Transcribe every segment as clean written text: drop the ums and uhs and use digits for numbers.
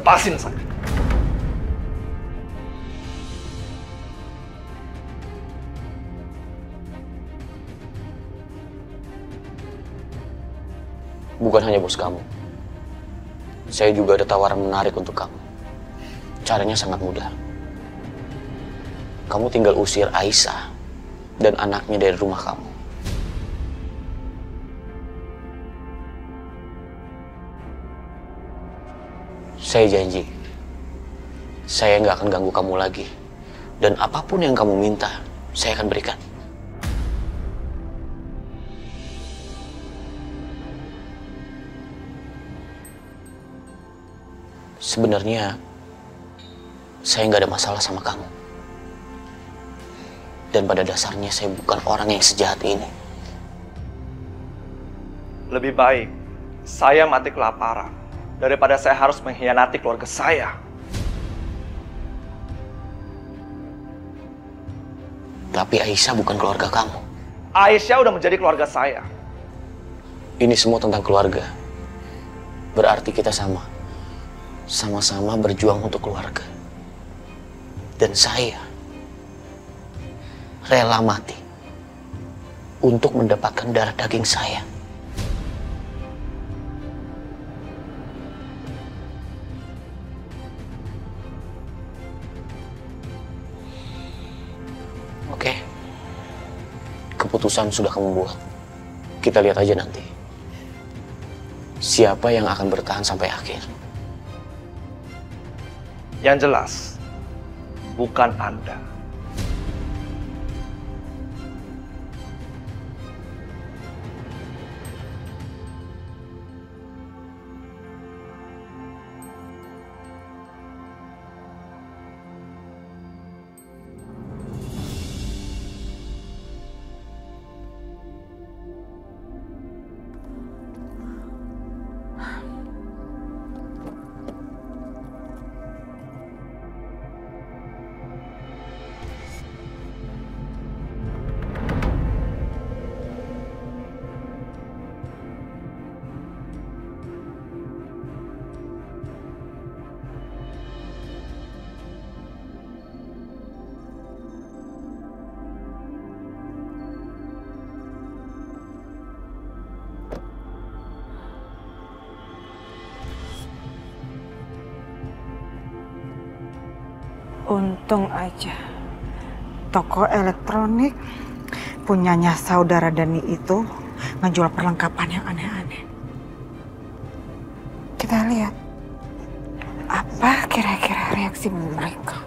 lepasin saya. Bukan hanya bos kamu. Saya juga ada tawaran menarik untuk kamu. Caranya sangat mudah. Kamu tinggal usir Aisyah dan anaknya dari rumah kamu. Saya janji, saya nggak akan ganggu kamu lagi. Dan apapun yang kamu minta, saya akan berikan. Sebenarnya, saya nggak ada masalah sama kamu. Dan pada dasarnya saya bukan orang yang sejahat ini. Lebih baik saya mati kelaparan daripada saya harus mengkhianati keluarga saya. Tapi Aisyah bukan keluarga kamu. Aisyah udah menjadi keluarga saya. Ini semua tentang keluarga. Berarti kita sama-sama berjuang untuk keluarga. Dan saya rela mati untuk mendapatkan darah daging saya. Oke, keputusan sudah kamu buat. Kita lihat aja nanti siapa yang akan bertahan sampai akhir. Yang jelas, bukan Anda. Untung aja toko elektronik punyanya saudara Dani itu ngejual perlengkapan yang aneh-aneh. Kita lihat apa kira-kira reaksi mereka.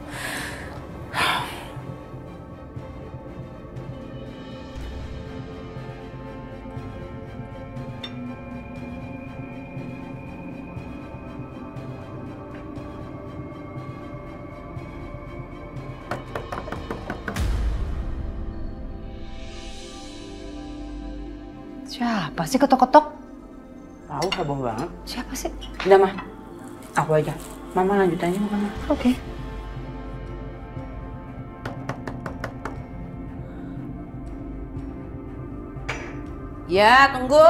Siapa sih ketok-ketok? Tahu heboh banget. Siapa sih? Udah mah, aku aja. Mama lanjut aja makannya. Oke. Ya, tunggu.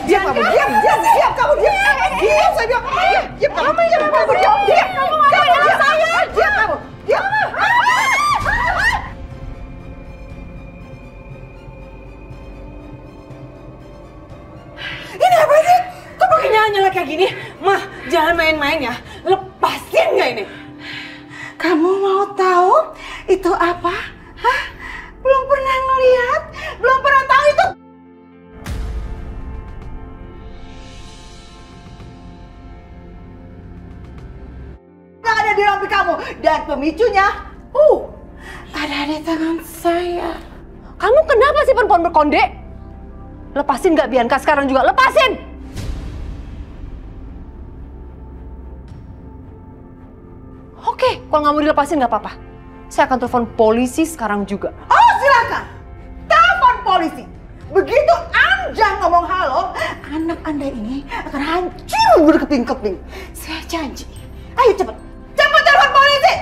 Diam kamu, diam kamu, diam. Diam saya bilang, diam kamu, diam. Kamu ngapain anak saya? Diam kamu, diam. Ini apa sih? Kok pakai nyala-nyala kayak gini? Mah, jangan main-main ya. Lepasin nggak ini? Kamu mau tahu itu apa? Hah? Belum pernah ngeliat? Belum pernah tahu itu? Yang ada di rambut kamu dan pemicunya, ada di tangan saya. Kamu kenapa sih perempuan berkonde? Lepasin nggak Bianca sekarang juga, lepasin! Oke, kalau nggak mau dilepasin nggak apa-apa. Saya akan telepon polisi sekarang juga. Oh silakan, telepon polisi. Begitu Anda ngomong halo, anak Anda ini akan hancur berkeping-keping. Saya janji. Ayo cepet, cepet telepon polisi.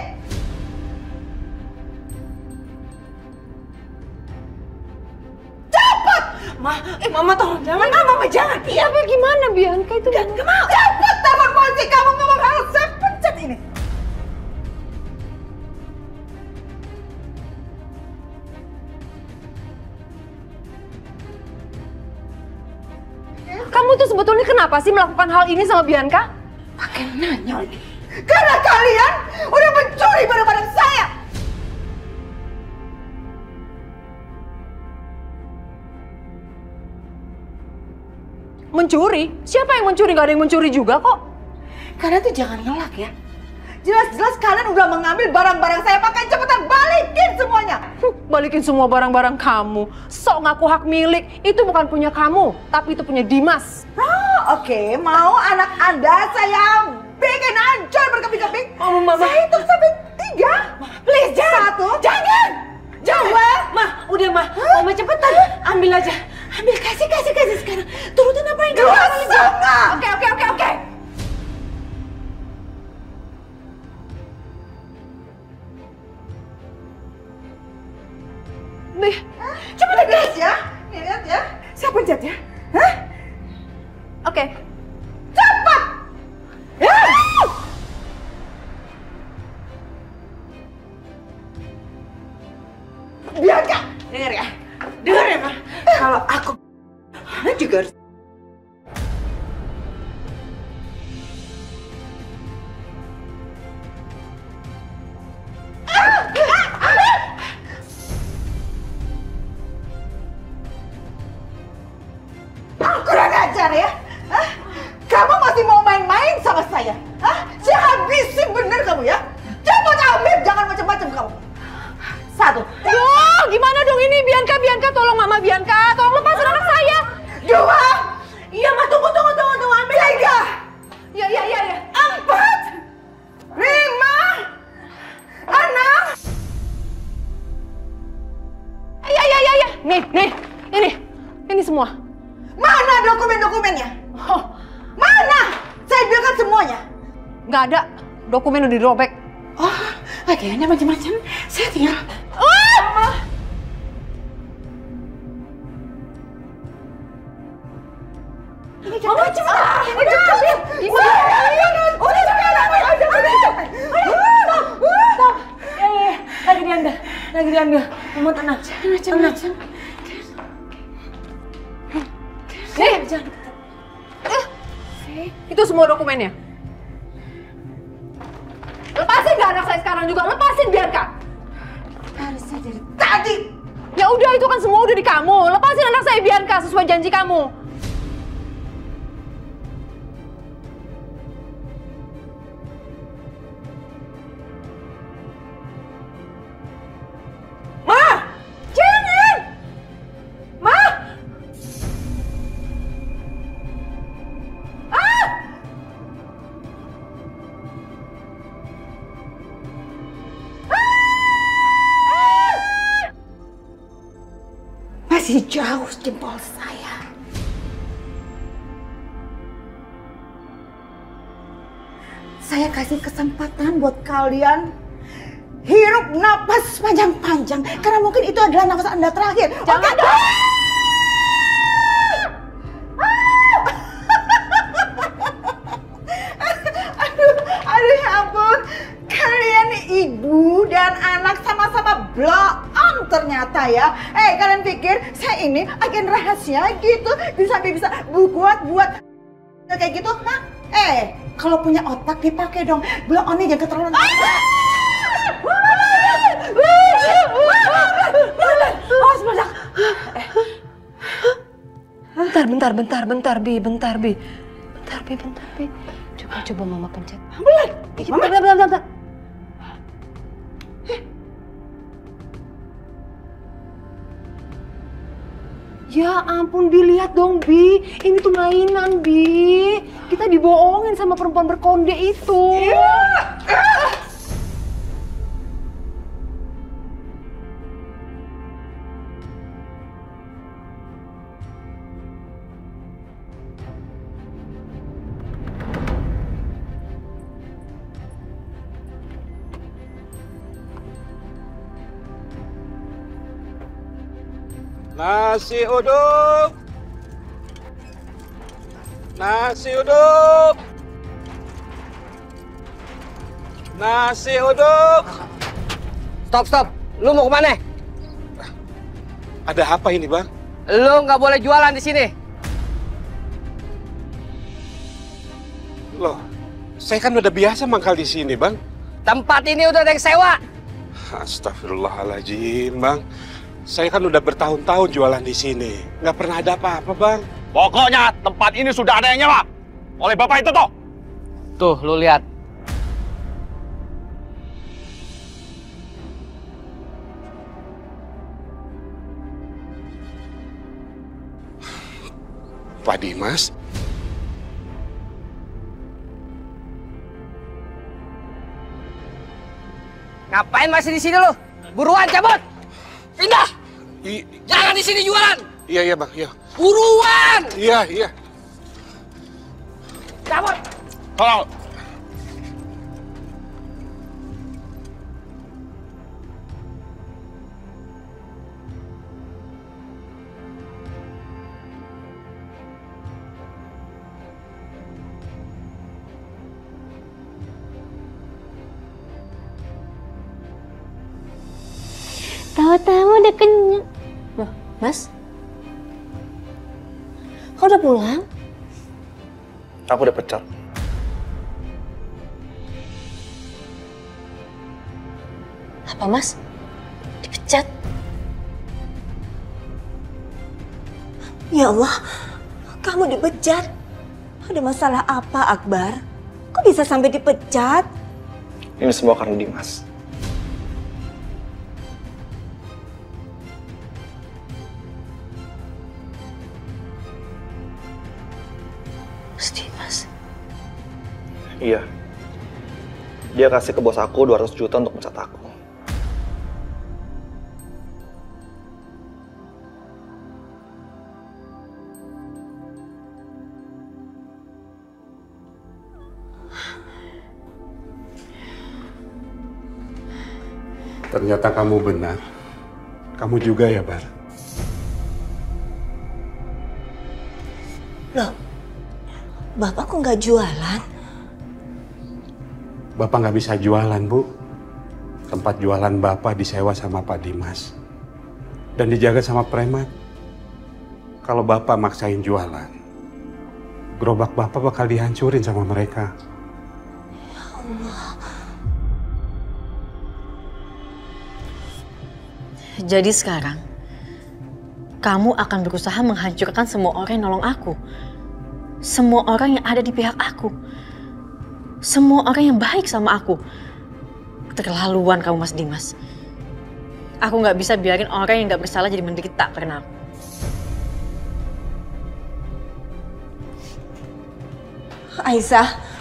Mama tolong jangan, Mama jangan. Iya, tapi gimana Bianca itu? Gak mau. Cepet telepon polisi, kamu ngomong harus saya pencet ini. Kamu tuh sebetulnya kenapa sih melakukan hal ini sama Bianca? Pakai nanya lagi. Karena kalian udah mencuri barang-barang saya. Mencuri? Siapa yang mencuri? Gak ada yang mencuri juga kok. Kalian tuh jangan ngelak ya. Jelas-jelas kalian udah mengambil barang-barang saya, makanya cepetan balikin semuanya. Balikin semua barang-barang kamu. Sok ngaku hak milik. Itu bukan punya kamu, tapi itu punya Dimas. Oke, mau anak Anda saya bikin hancur berkeping-keping. Mama. Saya hitung sampai 3. Please, jangan. 1. Jangan. 2. Udah Mama cepetan. Ambil aja. Ambil, kasih sekarang. Turutin apa yang kamu bilang. Oke. Nih, Cepetan guys ya. Nih lihat ya. Siapa pencet ya? Hah? oke. Cepat. Bianca, dengar ya, Ma. Kalau aku juga harus. Kurang ajar ya. Hah? Kamu masih mau main-main sama saya? Hah? Saya habisin bener kamu ya. Coba ambil, jangan macam-macam kamu. 1. Duh, gimana dong ini Bianca, tolong Mama Bianca, tolong lepasin anak saya. 2. Iya, Ma, tunggu, ambil 3. Ya. 4. 5. 6. Ya. Nih, ini semua. Mana dokumen-dokumennya? Oh, Mana? Saya biarkan semuanya. nggak ada. Dokumen udah dirobek. Oh, kayaknya macam-macam. Saya tinggal. Mama cepat. Udah Lagi diambil. Mama tenang. Tenang. Itu semua dokumennya. Lepasin gak anak saya sekarang juga? Lepasin Bianca. Harusnya dari tadi. Ya udah, itu kan semua udah di kamu. Lepasin anak saya Bianca sesuai janji kamu. Ma! Jangan! Ma! Masih jauh jempol saya. Saya kasih kesempatan buat kalian hirup napas panjang-panjang karena mungkin itu adalah napas Anda terakhir. Jangan Oke? Aduh ya ampun. Kalian nih ibu dan anak sama-sama blow on ternyata ya. Kalian pikir saya ini agen rahasia gitu? Bisa buat kayak gitu? Hah? Kalau punya otak dipakai dong. Blow on-nya jangan keterlaluan. Bentar, Bi. Coba Mama pencet. Mama. Bentar. Ya ampun, Bi, lihat dong, Bi. Ini tuh mainan, Bi. Kita dibohongin sama perempuan berkonde itu. Nasi uduk. Nasi uduk. Nasi uduk. Stop. Lu mau kemana? Ada apa ini, Bang? Lu nggak boleh jualan di sini. Loh, saya kan udah biasa mangkal di sini, Bang. Tempat ini udah ada yang sewa. Astagfirullahaladzim, Bang. Saya kan udah bertahun-tahun jualan di sini. Nggak pernah ada apa-apa, Bang. Pokoknya tempat ini sudah ada yang nyewa. Oleh bapak itu toh. Tuh, lu lihat. Pak Dimas? Ngapain masih di sini lu? Buruan cabut. Pindah. Jangan di sini jualan. Iya, Bang. Iya. Buruan. Iya. Cabut. Tolong. Tahu-tahu udah kenyang. Loh, Mas? Kau udah pulang? Aku udah pecat. Apa, Mas? Dipecat? Ya Allah, kamu dipecat? Ada masalah apa, Akbar? Kok bisa sampai dipecat? Ini semua karena Dimas. Dimas? Iya. Dia kasih ke bos aku 200 juta untuk mencat aku. Ternyata kamu benar. Kamu juga ya, Bar? Loh, Bapak kok nggak jualan? Bapak nggak bisa jualan, Bu. Tempat jualan Bapak disewa sama Pak Dimas. Dan dijaga sama preman. Kalau Bapak maksain jualan, gerobak Bapak bakal dihancurin sama mereka. Ya Allah. Jadi sekarang, kamu akan berusaha menghancurkan semua orang yang nolong aku. Semua orang yang ada di pihak aku. Semua orang yang baik sama aku. Keterlaluan kamu, Mas Dimas. Aku nggak bisa biarin orang yang nggak bersalah jadi menderita karena aku. Aisyah.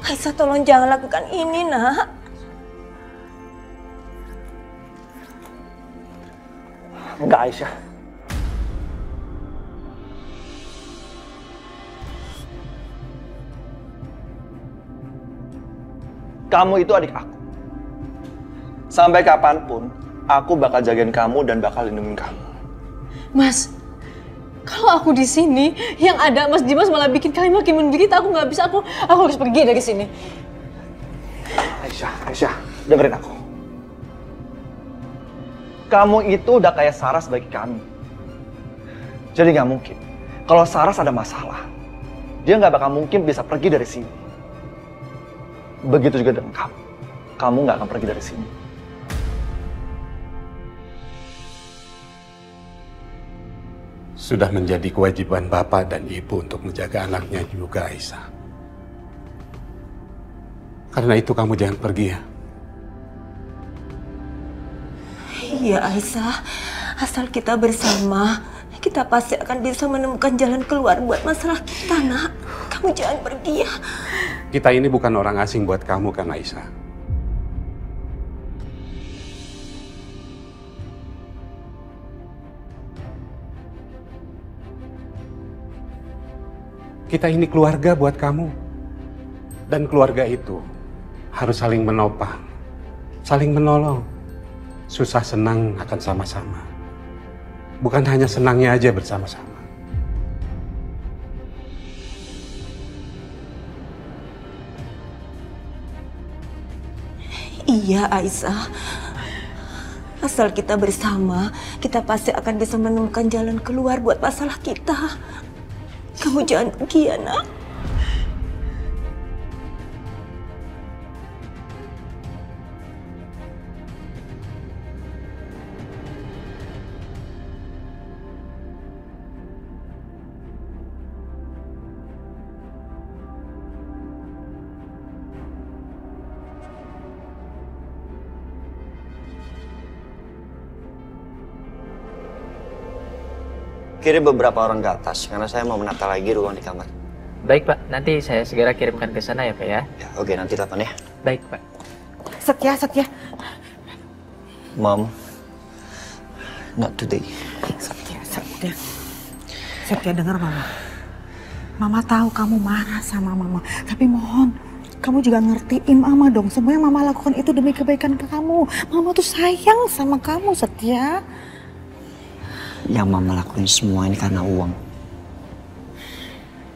Aisyah, tolong jangan lakukan ini, Nak. Enggak, Aisyah. Kamu itu adik aku. Sampai kapanpun, aku bakal jagain kamu dan bakal lindungin kamu. Mas, kalau aku di sini, yang ada Mas Dimas malah bikin kalian makin menderita. Aku nggak bisa, aku harus pergi dari sini. Aisyah, dengerin aku. Kamu itu udah kayak Saras bagi kami. Jadi nggak mungkin. Kalau Saras ada masalah, dia nggak bakal mungkin bisa pergi dari sini. Begitu juga dengan kamu. Kamu nggak akan pergi dari sini. Sudah menjadi kewajiban Bapak dan Ibu untuk menjaga anaknya juga, Aisyah. Karena itu kamu jangan pergi ya. Iya, Aisyah. Asal kita bersama, kita pasti akan bisa menemukan jalan keluar buat masalah kita, Nak. Kamu jangan pergi ya. Kita ini bukan orang asing buat kamu kan, Aisyah. Kita ini keluarga buat kamu. Dan keluarga itu harus saling menopang, saling menolong. Susah senang akan sama-sama. Bukan hanya senangnya aja bersama-sama. Iya, Aisyah. Asal kita bersama, kita pasti akan bisa menemukan jalan keluar buat masalah kita. Kamu jangan pergi ya, Nak. Kirim beberapa orang ke atas, karena saya mau menata lagi ruang di kamar. Baik, Pak. Nanti saya segera kirimkan ke sana ya, Pak ya. Ya, oke, nanti telepon ya. Baik, Pak. Setia. Mom, not today. Setia, dengar Mama. Mama tahu kamu marah sama Mama, tapi mohon kamu juga ngertiin Mama dong. Semua yang Mama lakukan itu demi kebaikan kamu. Mama tuh sayang sama kamu, Setia. Yang Mama lakuin semua ini karena uang.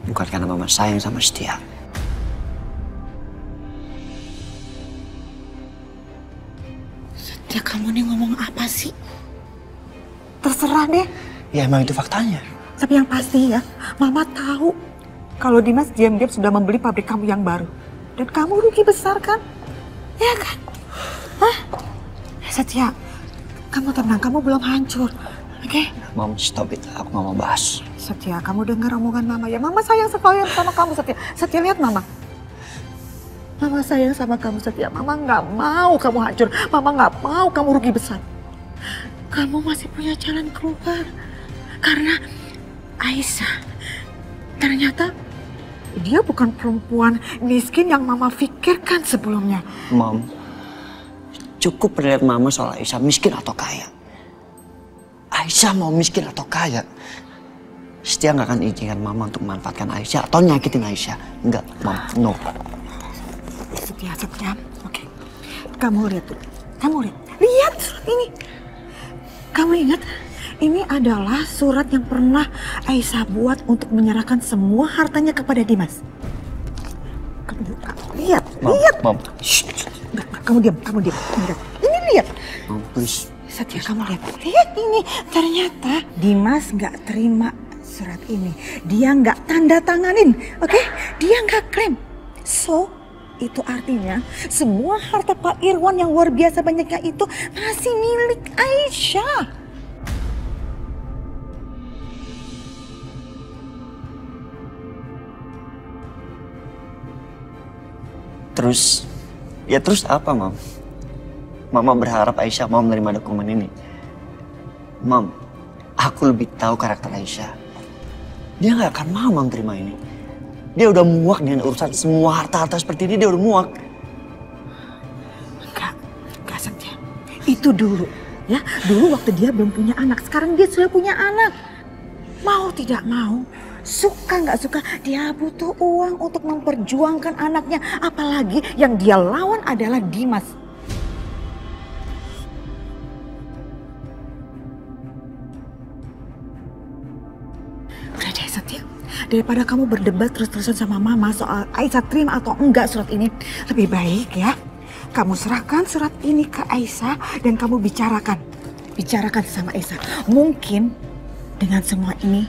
Bukan karena Mama sayang sama Setia. Setia, kamu nih ngomong apa sih? Terserah deh. Ya emang itu faktanya. Tapi yang pasti ya, Mama tahu kalau Dimas diam-diam sudah membeli pabrik kamu yang baru. Dan kamu rugi besar kan? Ya kan? Hah? Setia, kamu tenang, kamu belum hancur. Oke? Mom, stop it. Aku nggak mau bahas. Setia, kamu dengar omongan Mama ya. Mama sayang sekali sama kamu, Setia. Setia, lihat Mama. Mama sayang sama kamu, Setia. Mama nggak mau kamu hancur. Mama nggak mau kamu rugi besar. Kamu masih punya jalan keluar. Karena Aisyah, ternyata dia bukan perempuan miskin yang Mama pikirkan sebelumnya. Mom, cukup lihat Mama soal Aisyah miskin atau kaya. Aisyah mau miskin atau kaya, Setia nggak akan izinkan Mama untuk memanfaatkan Aisyah atau nyakitin Aisyah. Enggak, Mom, no. Setia. Oke. Kamu lihat tuh. Lihat surat ini. Kamu ingat? Ini adalah surat yang pernah Aisyah buat untuk menyerahkan semua hartanya kepada Dimas. Lihat. Mom. Shh. Kamu diam. Ini lihat. Mom, please. Setia, kamu lihat ini. Ternyata Dimas nggak terima surat ini. Dia nggak tanda tanganin, oke? Dia nggak klaim. So, itu artinya semua harta Pak Irwan yang luar biasa banyaknya itu masih milik Aisyah. Terus apa, Mom? Mama berharap Aisyah mau menerima dokumen ini. Mom, aku lebih tahu karakter Aisyah. Dia nggak akan mau menerima ini. Dia udah muak dengan urusan semua harta-harta seperti ini, dia udah muak. Enggak Setia. Itu dulu, ya. Dulu waktu dia belum punya anak, sekarang dia sudah punya anak. Mau tidak mau, suka nggak suka, dia butuh uang untuk memperjuangkan anaknya. Apalagi yang dia lawan adalah Dimas. Udah deh Setia, daripada kamu berdebat terus-terusan sama Mama soal Aisyah terima atau enggak surat ini, lebih baik ya kamu serahkan surat ini ke Aisyah dan kamu bicarakan sama Aisyah. Mungkin dengan semua ini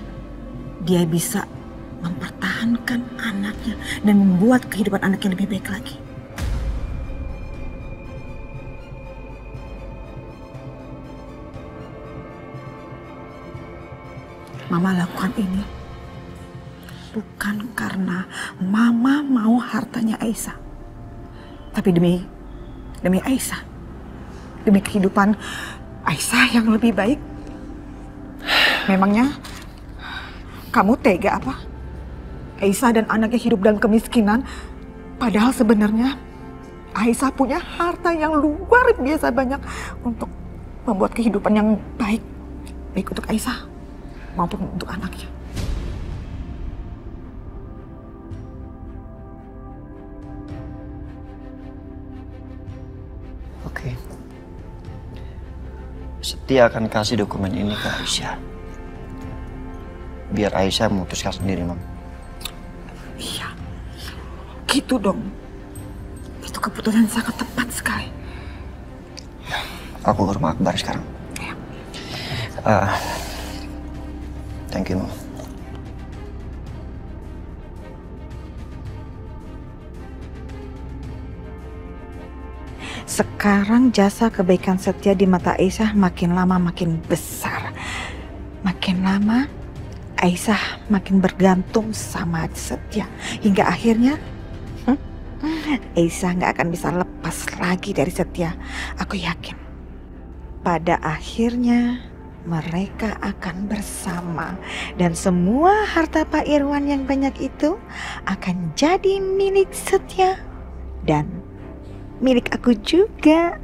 dia bisa mempertahankan anaknya dan membuat kehidupan anaknya lebih baik lagi. Mama lakukan ini bukan karena Mama mau hartanya Aisyah, tapi demi Aisyah, demi kehidupan Aisyah yang lebih baik. Memangnya kamu tega apa? Aisyah dan anaknya hidup dalam kemiskinan, padahal sebenarnya Aisyah punya harta yang luar biasa banyak untuk membuat kehidupan yang baik untuk Aisyah maupun untuk anaknya. Setia akan kasih dokumen ini ke Aisyah. Biar Aisyah memutuskan sendiri, Mam. Iya, gitu dong. Itu keputusan sangat tepat sekali. Aku ke rumah Akbar sekarang. Thank you, Mam. Sekarang jasa kebaikan Setia di mata Aisyah makin lama makin besar. Makin lama Aisyah makin bergantung sama Setia. Hingga akhirnya Aisyah nggak akan bisa lepas lagi dari Setia. Aku yakin pada akhirnya mereka akan bersama. Dan semua harta Pak Irwan yang banyak itu akan jadi milik Setia. Dan milik aku juga.